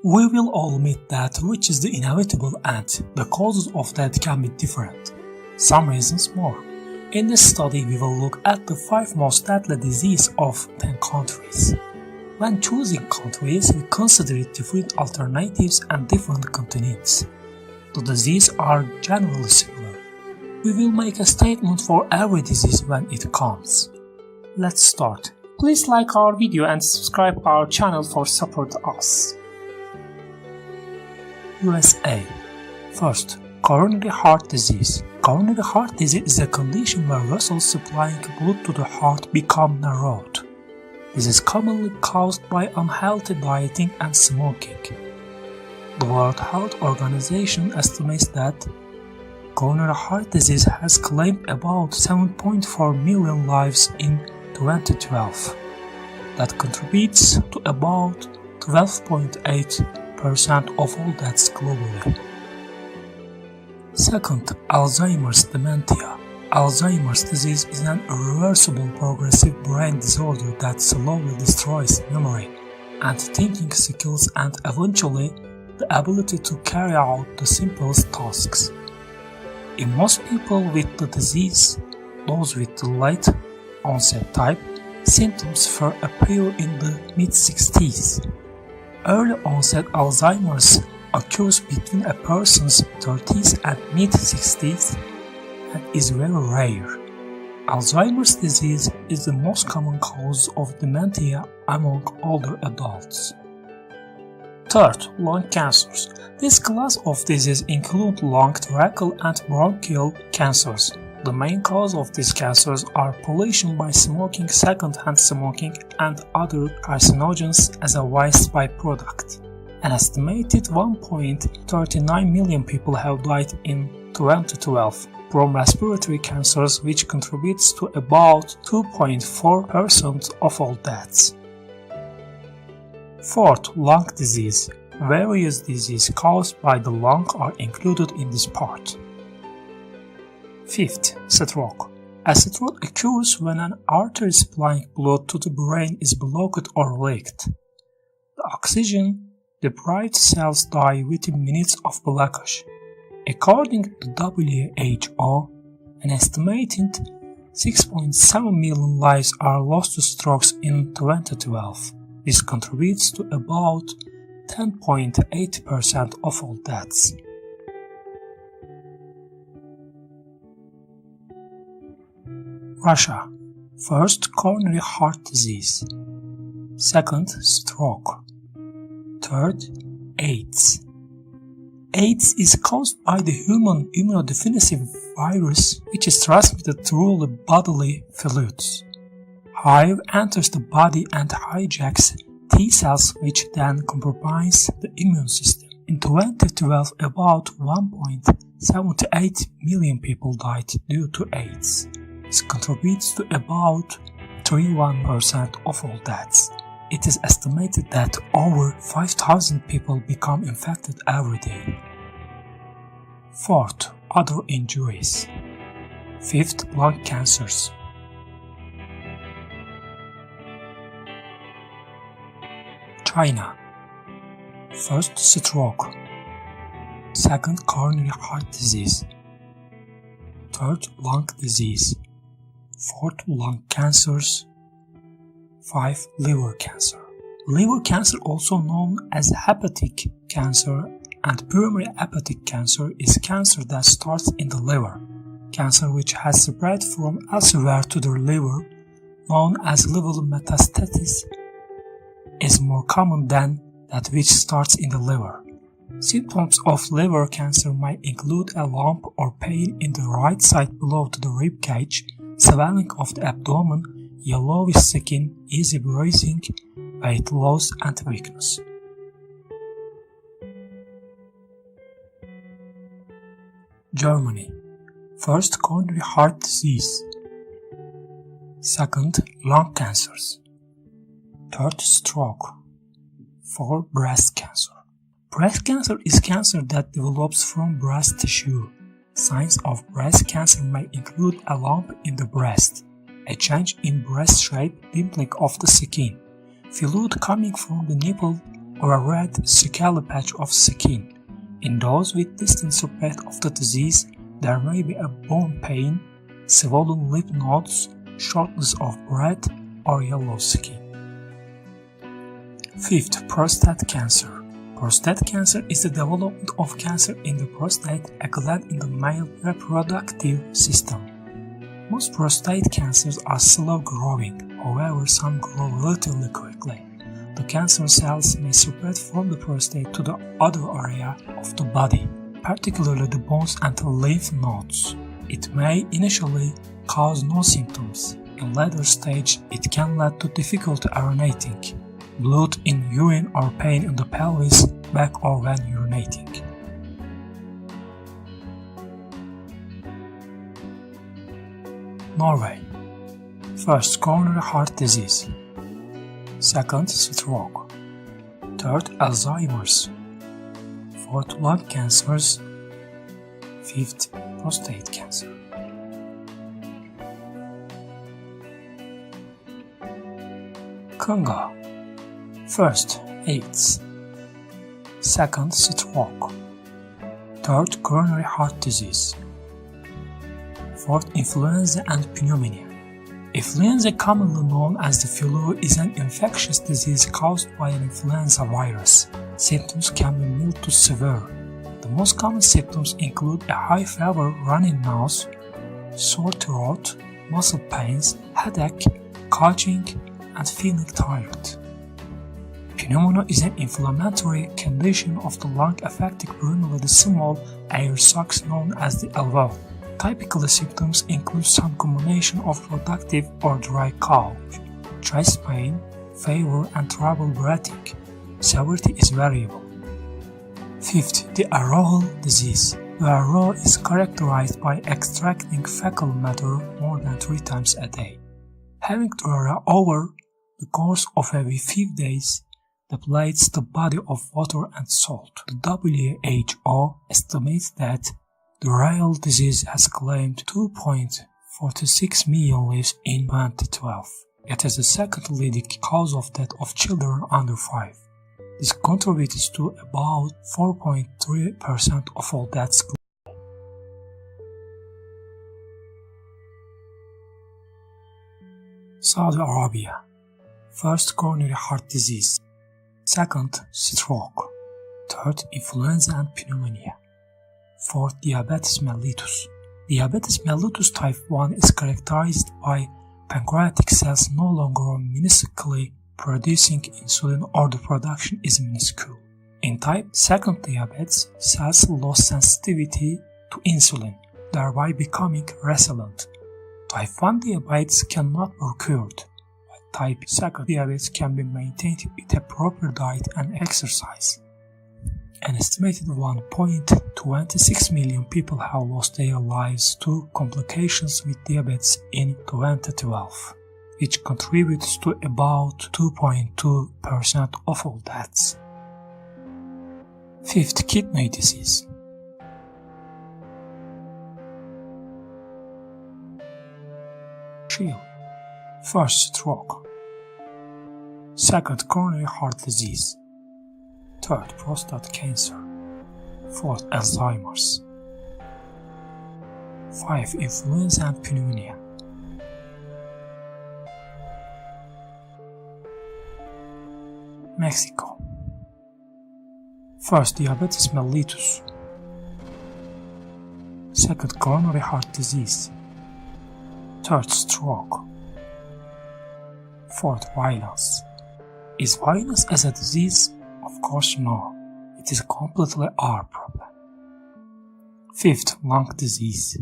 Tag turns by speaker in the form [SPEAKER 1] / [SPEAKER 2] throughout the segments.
[SPEAKER 1] We will all admit that which is the inevitable and the causes of that can be different. Some reasons more. In this study we will look at the 5 most deadly diseases of 10 countries. When choosing countries, we consider different alternatives and different continents. The diseases are generally similar. We will make a statement for every disease when it comes. Let's start. Please like our video and subscribe our channel for support us. USA. First, coronary heart disease. Coronary heart disease is a condition where vessels supplying blood to the heart become narrowed. This is commonly caused by unhealthy dieting and smoking. The World Health Organization estimates that coronary heart disease has claimed about 7.4 million lives in 2012. That contributes to about 12.8% of all deaths globally. Second, Alzheimer's dementia. Alzheimer's disease is an irreversible progressive brain disorder that slowly destroys memory and thinking skills and eventually the ability to carry out the simplest tasks. In most people with the disease, those with the late-onset type, symptoms first appear in the mid-60s. Early-onset Alzheimer's occurs between a person's 30s and mid-60s and is very rare. Alzheimer's disease is the most common cause of dementia among older adults. Third, lung cancers. This class of disease include lung, tracheal and bronchial cancers. The main cause of these cancers are pollution by smoking, second-hand smoking, and other carcinogens as a waste byproduct. An estimated 1.39 million people have died in 2012 from respiratory cancers, which contributes to about 2.4% of all deaths. Fourth, lung disease. Various diseases caused by the lung are included in this part. Fifth, stroke. A stroke occurs when an artery supplying blood to the brain is blocked or leaked. The oxygen-deprived cells die within minutes of blockage. According to WHO, an estimated 6.7 million lives are lost to strokes in 2012. This contributes to about 10.8% of all deaths. Russia. First, coronary heart disease. Second, stroke. Third, AIDS. AIDS is caused by the human immunodeficiency virus, which is transmitted through the bodily fluids. HIV enters the body and hijacks T cells, which then compromise the immune system. In 2012, about 1.78 million people died due to AIDS. This contributes to about 31% of all deaths. It is estimated that over 5,000 people become infected every day. Fourth, other injuries. Fifth, lung cancers. China. First, stroke. Second, coronary heart disease. Third, lung disease. Fourth, lung cancers. 5. Liver cancer. Liver cancer, also known as hepatic cancer and primary hepatic cancer, is cancer that starts in the liver. Cancer which has spread from elsewhere to the liver, known as liver metastasis, is more common than that which starts in the liver. Symptoms of liver cancer might include a lump or pain in the right side below to the rib cage, swelling of the abdomen, yellowish skin, easy breathing, weight loss and weakness. Germany. First, coronary heart disease. Second, lung cancers. Third, stroke. 4. Breast cancer. Breast cancer is cancer that develops from breast tissue. Signs of breast cancer may include a lump in the breast, a change in breast shape, dimpling of the skin, fluid coming from the nipple or a red, scaly patch of skin. In those with distant spread of the disease, there may be a bone pain, swollen lymph nodes, shortness of breath, or yellow skin. 5th, prostate cancer. Prostate cancer is the development of cancer in the prostate, a gland in the male reproductive system. Most prostate cancers are slow-growing, however some grow relatively quickly. The cancer cells may spread from the prostate to the other area of the body, particularly the bones and the lymph nodes. It may initially cause no symptoms. In later stage, it can lead to difficulty urinating, blood in urine or pain in the pelvis, back or when urinating. Norway. 1st, coronary heart disease. 2nd, stroke. 3rd, Alzheimer's. 4th, lung cancers. 5th, prostate cancer. Congo. 1st, AIDS. 2nd, stroke. 3rd, coronary heart disease. 4th, influenza and pneumonia. Influenza, commonly known as the flu, is an infectious disease caused by an influenza virus. Symptoms can be mild to severe. The most common symptoms include a high fever, runny nose, sore throat, muscle pains, headache, coughing, and feeling tired. Pneumonia is an inflammatory condition of the lung affecting primarily the small air sacs known as the alveoli. Typical symptoms include some combination of productive or dry cough, chest pain, fever, and trouble breathing. Severity is variable. 5th, the arousal disease. The arousal is characterized by extracting fecal matter more than 3 times a day. Having diarrhea over the course of a few days depletes the body of water and salt. The WHO estimates that the diarrheal disease has claimed 2.46 million lives in 2012. It is the second leading cause of death of children under 5. This contributes to about 4.3% of all deaths. Saudi Arabia. 1st, coronary heart disease. 2nd, stroke. 3rd, influenza and pneumonia. 4th, diabetes mellitus. Diabetes mellitus type 1 is characterized by pancreatic cells no longer minusculely producing insulin, or the production is minuscule. In type 2 diabetes, cells lose sensitivity to insulin, thereby becoming resilient. Type 1 diabetes cannot be cured, but type 2 diabetes can be maintained with a proper diet and exercise. An estimated 1.26 million people have lost their lives to complications with diabetes in 2012, which contributes to about 2.2% of all deaths. 5th, kidney disease. Chile. 1st, stroke. 2nd, coronary heart disease. 3rd, prostate cancer. 4th, Alzheimer's. 5th, influenza and pneumonia. Mexico. 1st, diabetes mellitus. 2nd, coronary heart disease. 3rd, stroke. 4th, violence. Is violence as a disease? Of course no. It is completely our problem. 5th, lung disease.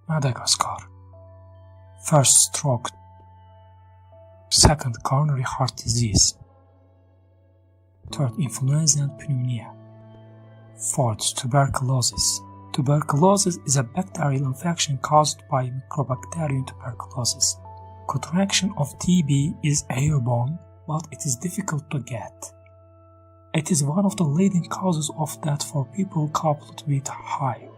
[SPEAKER 1] Madagascar. 1st, stroke. 2nd, coronary heart disease. 3rd, influenza and pneumonia. 4th, tuberculosis. Tuberculosis is a bacterial infection caused by Mycobacterium tuberculosis. Contraction of TB is airborne, but it is difficult to get. It is one of the leading causes of death for people coupled with HIV.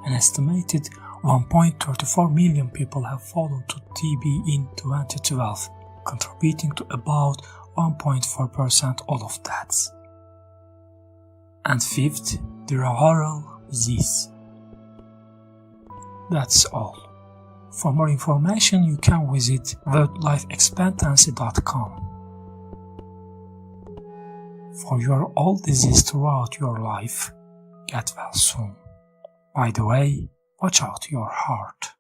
[SPEAKER 1] An estimated 1.34 million people have fallen to TB in 2012, contributing to about 1.4% all of deaths. And fifth, the referral disease. That's all. For more information, you can visit worldlifeexpectancy.com. For your old disease throughout your life, get well soon. By the way, watch out your heart.